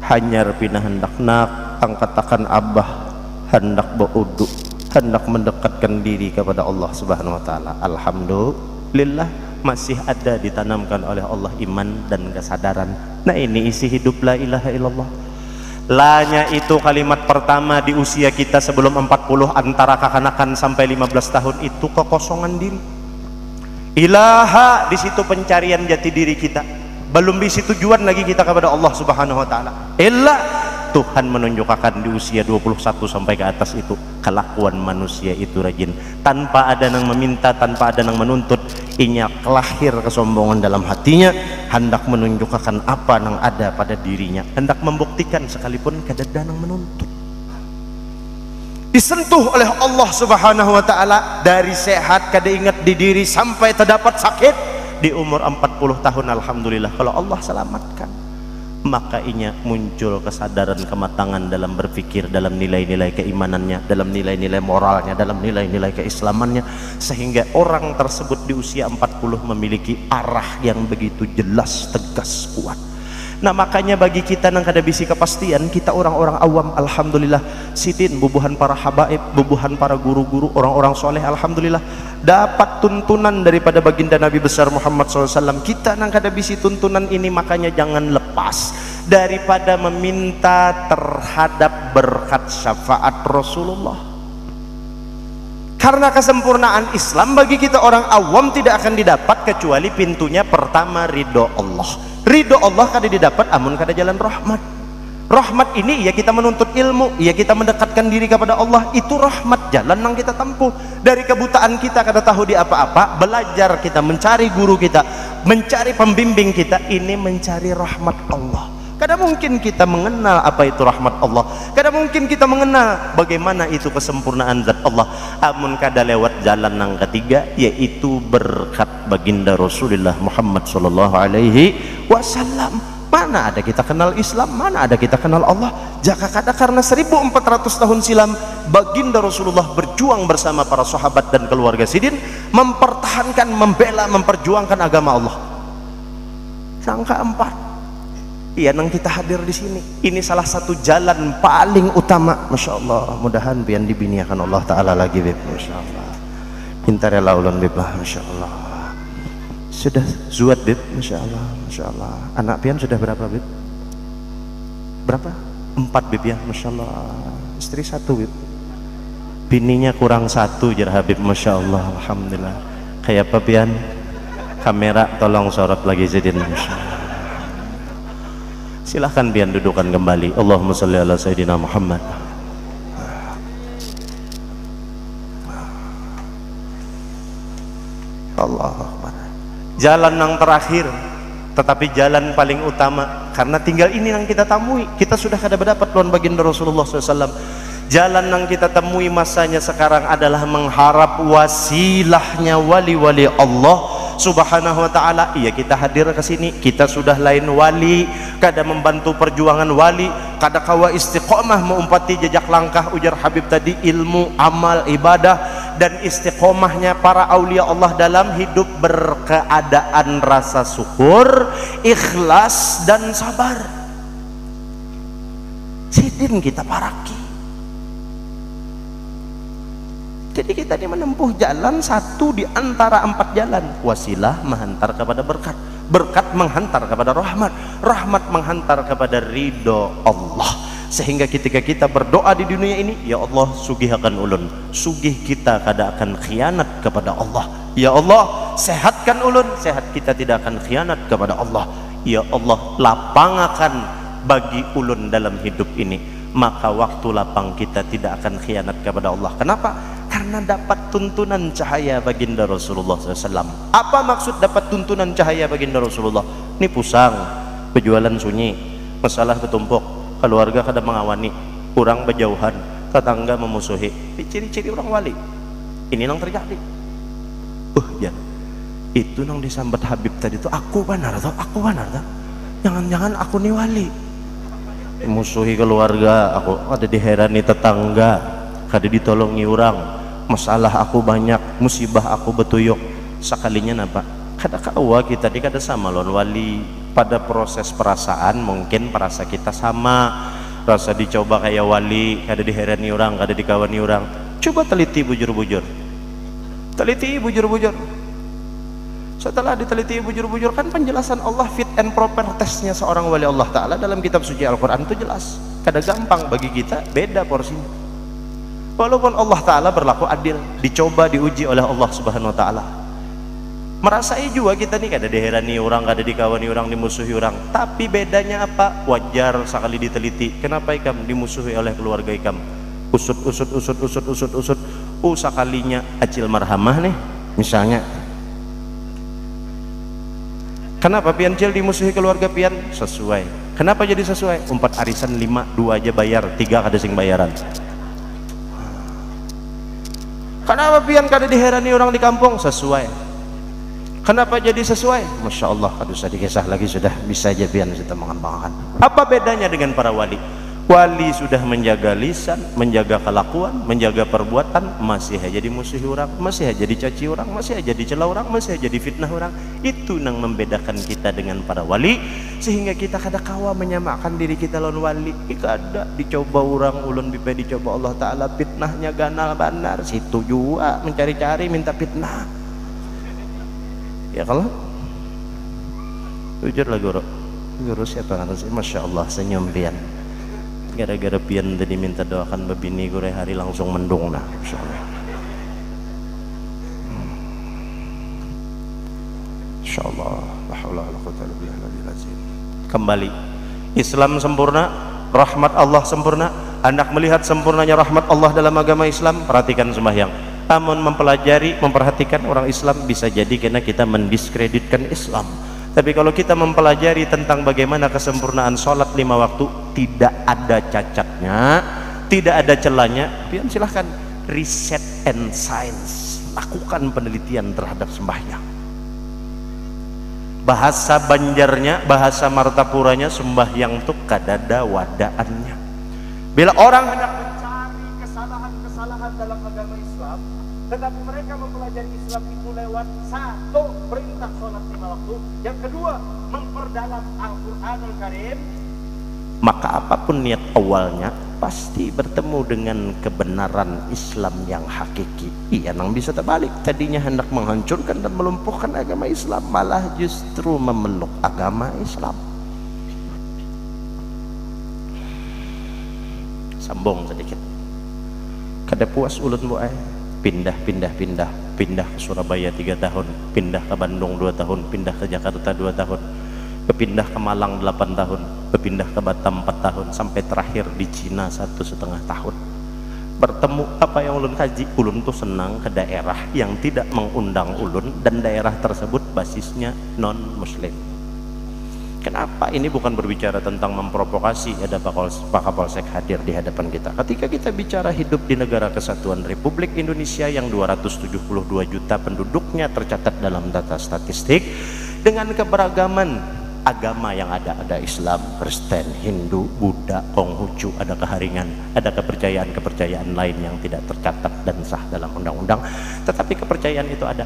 Hanyar pindah hendak nak, angkatakan abah, hendak beuduk, hendak mendekatkan diri kepada Allah Subhanahu wa Ta'ala. Alhamdulillah, masih ada ditanamkan oleh Allah iman dan kesadaran. Nah, ini isi hidup la ilaha illallah. Lanya itu kalimat pertama di usia kita sebelum 40, antara kekanakan sampai 15 tahun, itu kekosongan diri. Ilaha, di situ pencarian jati diri kita. Belum di situ tujuan lagi kita kepada Allah Subhanahu wa Ta'ala. Illa Tuhan menunjukkan di usia 21 sampai ke atas itu kelakuan manusia itu rajin, tanpa ada yang meminta, tanpa ada yang menuntut, inya kelahir kesombongan dalam hatinya, hendak menunjukkan apa yang ada pada dirinya, hendak membuktikan sekalipun kada ada yang menuntut. Disentuh oleh Allah Subhanahu wa Ta'ala dari sehat kada ingat di diri sampai terdapat sakit di umur 40 tahun. Alhamdulillah kalau Allah selamatkan. maka inya muncul kesadaran kematangan dalam berpikir, dalam nilai-nilai keimanannya, dalam nilai-nilai moralnya, dalam nilai-nilai keislamannya, sehingga orang tersebut di usia 40 memiliki arah yang begitu jelas, tegas, kuat. Nah makanya bagi kita nang kada bisi kepastian, kita orang-orang awam, alhamdulillah sidin bubuhan para habaib, bubuhan para guru-guru, orang-orang soleh, alhamdulillah dapat tuntunan daripada baginda Nabi besar Muhammad SAW. Kita nang kada bisi tuntunan ini, makanya jangan lepas daripada meminta terhadap berkat syafaat Rasulullah. Karena kesempurnaan Islam bagi kita orang awam tidak akan didapat kecuali pintunya pertama ridho Allah. Ridho Allah kada didapat amun kada jalan rahmat. Rahmat ini ya kita menuntut ilmu, ya kita mendekatkan diri kepada Allah, itu rahmat, jalan yang kita tempuh. Dari kebutaan kita kada tahu di apa-apa, belajar kita mencari guru kita, mencari pembimbing kita, ini mencari rahmat Allah. Kada mungkin kita mengenal apa itu rahmat Allah, kada mungkin kita mengenal bagaimana itu kesempurnaan zat Allah amun kada lewat jalan yang ketiga, yaitu berkat baginda Rasulullah Muhammad sallallahu alaihi wasallam. Mana ada kita kenal Islam, mana ada kita kenal Allah jika kada karena 1400 tahun silam baginda Rasulullah berjuang bersama para sahabat dan keluarga sidin, mempertahankan, membela, memperjuangkan agama Allah. Sangka 4 iya nang kita hadir di sini, ini salah satu jalan paling utama. Masya Allah, mudahan pian dibiniakan Allah Ta'ala lagi beb. Masya Allah, pintar ya laulun beb lah. Masya Allah, sudah zuat beb. Masya Allah, Masya Allah. Anak pian sudah berapa beb? Berapa? 4 beb ya. Masya Allah. Istri 1 beb, bininya kurang 1 jar Habib. Masya Allah, alhamdulillah. Kayak apa pian? Kamera tolong sorot lagi Zidin. Masya Allah. Silahkan pian dudukan kembali. Allahumma sholli ala Sayyidina Muhammad. Allahu Akbar. Jalan yang terakhir tetapi jalan paling utama, karena tinggal ini yang kita temui. Kita sudah kada berdapat lawan baginda Rasulullah SAW. Jalan yang kita temui masanya sekarang adalah mengharap wasilahnya wali-wali Allah Subhanahu wa ta'ala. Iya, kita hadir ke sini, kita sudah lain wali, kada membantu perjuangan wali, kada kawa istiqomah mengumpati jejak langkah ujar Habib tadi, ilmu, amal, ibadah, dan istiqomahnya para aulia Allah dalam hidup berkeadaan rasa syukur, ikhlas, dan sabar. Sidin kita paraki. Jadi kita ini menempuh jalan satu di antara 4 jalan. Wasilah menghantar kepada berkat, berkat menghantar kepada rahmat, rahmat menghantar kepada ridho Allah. Sehingga ketika kita berdoa di dunia ini, ya Allah sugihkan ulun, sugih kita kada akan khianat kepada Allah. Ya Allah sehatkan ulun, sehat kita tidak akan khianat kepada Allah. Ya Allah lapangakan bagi ulun dalam hidup ini, maka waktu lapang kita tidak akan khianat kepada Allah. Kenapa? Karena dapat tuntunan cahaya baginda Rasulullah SAW. Apa maksud dapat tuntunan cahaya baginda Rasulullah? Ini pusang, penjualan sunyi, masalah ketumpuk, keluarga kada mengawani, kurang berjauhan, tetangga memusuhi. Ciri-ciri orang wali ini yang terjadi. Jangan itu yang disambat Habib tadi itu, aku benar tuh, aku benar tuh. Jangan-jangan aku nih wali, musuhi keluarga, aku ada diherani tetangga, kada ditolongi orang, masalah aku banyak, musibah aku betuyuk. Sekalinya napa? Kada kawa kita di kada sama lawan wali. Pada proses perasaan mungkin perasa kita sama, rasa dicoba kayak wali, kada diherani orang, kada dikawani orang. Coba teliti bujur-bujur, teliti bujur-bujur. Setelah diteliti bujur-bujur, kan penjelasan Allah fit and proper testnya seorang wali Allah Ta'ala dalam kitab suci Al-Quran itu jelas. Kada gampang bagi kita, beda porsinya. Walaupun Allah Ta'ala berlaku adil, dicoba, diuji oleh Allah Subhanahu wa Ta'ala. Merasai juga kita nih kada diherani orang, kada dikawani orang, dimusuhi orang. Tapi bedanya apa? Wajar sekali diteliti. Kenapa ikam dimusuhi oleh keluarga ikam? Usut. Sekalinya acil marhamah nih misalnya. Kenapa pian cil dimusuhi keluarga pian? Sesuai. Kenapa jadi sesuai? 4 arisan 5, 2 aja bayar, 3 kada sing bayaran. Kenapa pian kada diherani orang di kampung? Sesuai. Kenapa jadi sesuai? Masya Allah, kalau usah dikisah lagi sudah bisa aja biar kita mengembangkan. Apa bedanya dengan para wali? Wali sudah menjaga lisan, menjaga kelakuan, menjaga perbuatan, masih aja dimusuhi orang, masih aja dicaci orang, masih aja dicela orang, masih aja difitnah orang. Itu yang membedakan kita dengan para wali, sehingga kita kada kawa menyamakan diri kita lawan wali. Kada dicoba orang ulun bipe dicoba Allah Ta'ala, fitnahnya ganal banar, situ juga mencari-cari minta fitnah. Ya kalau jujur lah guru siapa kan sih, Masya Allah senyum pian. Gara-gara pian tadi minta doakan babini gue hari langsung mendung nah, Masya Allah. Masya Allah, la haula wala quwwata illa billah. Kembali, Islam sempurna, rahmat Allah sempurna. Hendak melihat sempurnanya rahmat Allah dalam agama Islam, perhatikan sembahyang. Namun mempelajari, memperhatikan orang Islam bisa jadi karena kita mendiskreditkan Islam. Tapi kalau kita mempelajari tentang bagaimana kesempurnaan sholat 5 waktu, tidak ada cacatnya, tidak ada celahnya, pian silahkan riset and science, lakukan penelitian terhadap sembahyang. Bahasa Banjarnya, bahasa Martapuranya, sembahyang itu kadada wadaannya. Bila orang hendak mencari kesalahan-kesalahan dalam agama Islam, tetapi mereka mempelajari Islam itu lewat satu, perintah sholat 5 waktu, yang kedua memperdalam Al-Quranul Karim, maka apapun niat awalnya pasti bertemu dengan kebenaran Islam yang hakiki. Iya, nang bisa terbalik, tadinya hendak menghancurkan dan melumpuhkan agama Islam, malah justru memeluk agama Islam. Sambung sedikit, kada puas ulun bu pindah ke Surabaya 3 tahun, pindah ke Bandung 2 tahun, pindah ke Jakarta 2 tahun, pindah ke Malang 8 tahun, pindah ke Batam 4 tahun, sampai terakhir di Cina 1,5 tahun. Bertemu apa yang ulun kaji, ulun tuh senang ke daerah yang tidak mengundang ulun dan daerah tersebut basisnya non muslim. Kenapa? Ini bukan berbicara tentang memprovokasi. Ada Pak Kapolsek hadir di hadapan kita. Ketika kita bicara hidup di negara kesatuan Republik Indonesia yang 272 juta penduduknya tercatat dalam data statistik, dengan keberagaman agama yang ada Islam, Kristen, Hindu, Buddha, Konghucu, ada keharingan, ada kepercayaan-kepercayaan lain yang tidak tercatat dan sah dalam undang-undang, tetapi kepercayaan itu ada.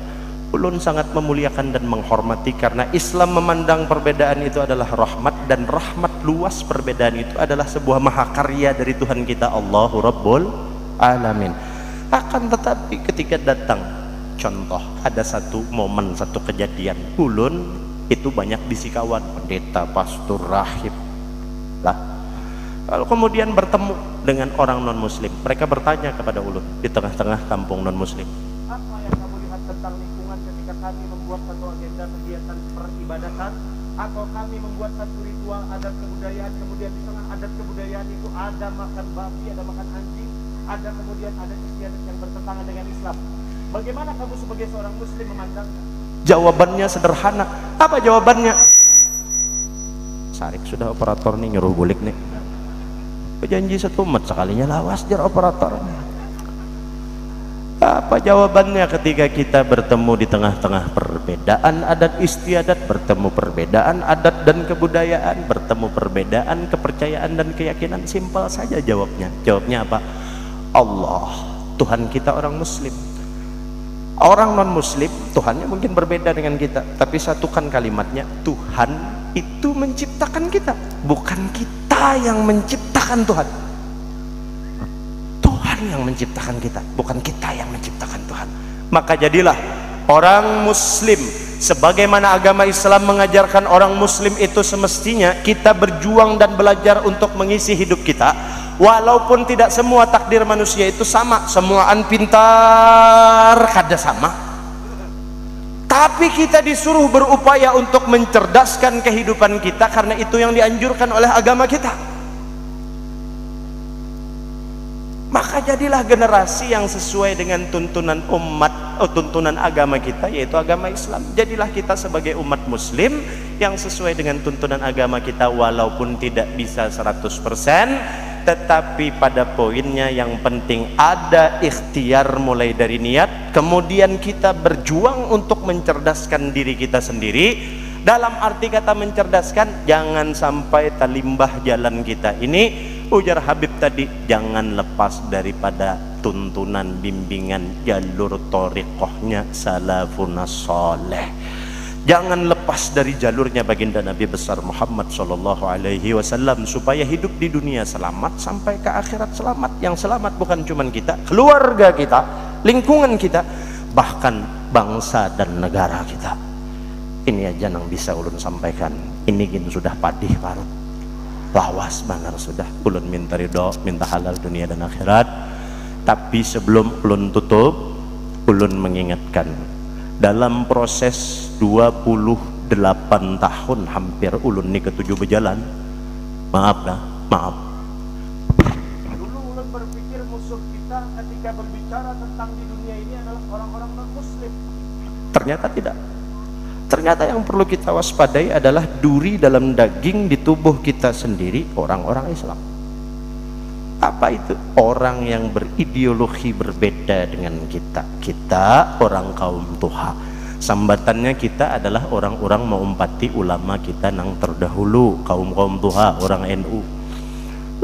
Ulun sangat memuliakan dan menghormati karena Islam memandang perbedaan itu adalah rahmat, dan rahmat luas perbedaan itu adalah sebuah mahakarya dari Tuhan kita Allahu Rabbul Alamin. Akan tetapi ketika datang contoh, ada satu momen, satu kejadian, ulun itu banyak bisikawan, pendeta, pastor, rahib lah. Lalu kemudian bertemu dengan orang non muslim, mereka bertanya kepada ulun di tengah-tengah kampung non muslim, apa yang kamu lihat tentang lingkungan ketika kami membuat satu agenda kegiatan peribadatan, atau kami membuat satu ritual adat kebudayaan, kemudian di tengah adat kebudayaan itu ada makan babi, ada makan anjing, ada kemudian ada istiadat yang bertentangan dengan Islam. Bagaimana kamu sebagai seorang muslim memandang? Jawabannya sederhana. Apa jawabannya? Sarik sudah operator nih nyuruh bulik nih. Berjanji satu umat sekalinya lawas jar operator. Apa jawabannya ketika kita bertemu di tengah-tengah perbedaan adat istiadat, bertemu perbedaan adat dan kebudayaan, bertemu perbedaan kepercayaan dan keyakinan? Simpel saja jawabnya. Jawabnya apa? Allah, Tuhan kita orang muslim. Orang non muslim Tuhannya mungkin berbeda dengan kita, tapi satukan kalimatnya, Tuhan itu menciptakan kita, bukan kita yang menciptakan Tuhan. Tuhan yang menciptakan kita, bukan kita yang menciptakan Tuhan. Maka jadilah orang muslim, sebagaimana agama Islam mengajarkan orang muslim itu semestinya kita berjuang dan belajar untuk mengisi hidup kita. Walaupun tidak semua takdir manusia itu sama, semuaan pintar kada sama, tapi kita disuruh berupaya untuk mencerdaskan kehidupan kita, karena itu yang dianjurkan oleh agama kita. Maka jadilah generasi yang sesuai dengan tuntunan umat, tuntunan agama kita, yaitu agama Islam. Jadilah kita sebagai umat muslim yang sesuai dengan tuntunan agama kita, walaupun tidak bisa 100%, tetapi pada poinnya yang penting ada ikhtiar mulai dari niat, kemudian kita berjuang untuk mencerdaskan diri kita sendiri. Dalam arti kata mencerdaskan, jangan sampai talimbah jalan kita ini, ujar Habib tadi, jangan lepas daripada tuntunan bimbingan jalur thariqahnya salafun saleh. Jangan lepas dari jalurnya baginda Nabi besar Muhammad sallallahu alaihi wasallam, supaya hidup di dunia selamat sampai ke akhirat selamat. Yang selamat bukan cuma kita, keluarga kita, lingkungan kita, bahkan bangsa dan negara kita. Ini aja yang bisa ulun sampaikan. Ini gin sudah padih parut, lawas banar sudah. Ulun minta ridho, minta halal dunia dan akhirat. Tapi sebelum ulun tutup, ulun mengingatkan, dalam proses 28 tahun hampir ulun ini ketujuh berjalan, maaf dah, maaf. Dulu ulun berpikir musuh kita ketika berbicara tentang di dunia ini adalah orang-orang non-muslim. Ternyata tidak. Ternyata yang perlu kita waspadai adalah duri dalam daging di tubuh kita sendiri, orang-orang Islam. Apa itu? Orang yang berideologi berbeda dengan kita. Kita orang kaum Tuha. Sambatannya kita adalah orang-orang mengumpati ulama kita nang terdahulu, kaum Tuha, orang NU.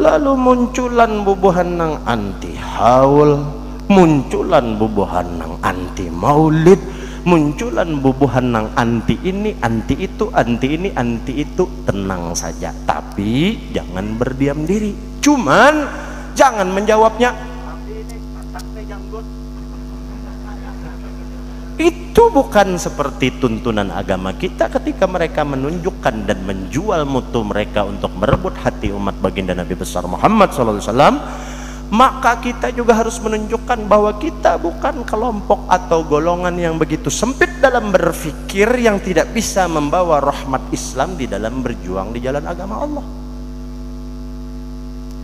Lalu munculan bubuhan nang anti haul, munculan bubuhan nang anti maulid, munculan bubuhan nang anti ini, anti itu, anti ini, anti itu. Tenang saja, tapi jangan berdiam diri. Cuman jangan menjawabnya itu bukan seperti tuntunan agama kita ketika mereka menunjukkan dan menjual mutu mereka untuk merebut hati umat baginda Nabi besar Muhammad SAW. Maka kita juga harus menunjukkan bahwa kita bukan kelompok atau golongan yang begitu sempit dalam berfikir, yang tidak bisa membawa rahmat Islam di dalam berjuang di jalan agama Allah.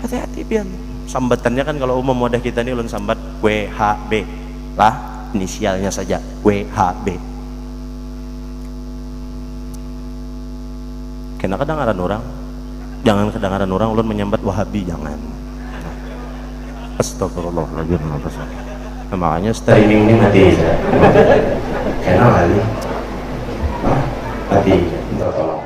Hati-hati pian. Sambatannya kan kalau umum wadah kita ini ulun sambat WHB lah, inisialnya saja WHB. Kena kedengaran orang, jangan kedengaran orang ulun menyambat Wahabi, jangan. Astagfirullahaladzim. Makanya streaming ini mati saja. Kena kali. Mati, minta tolong.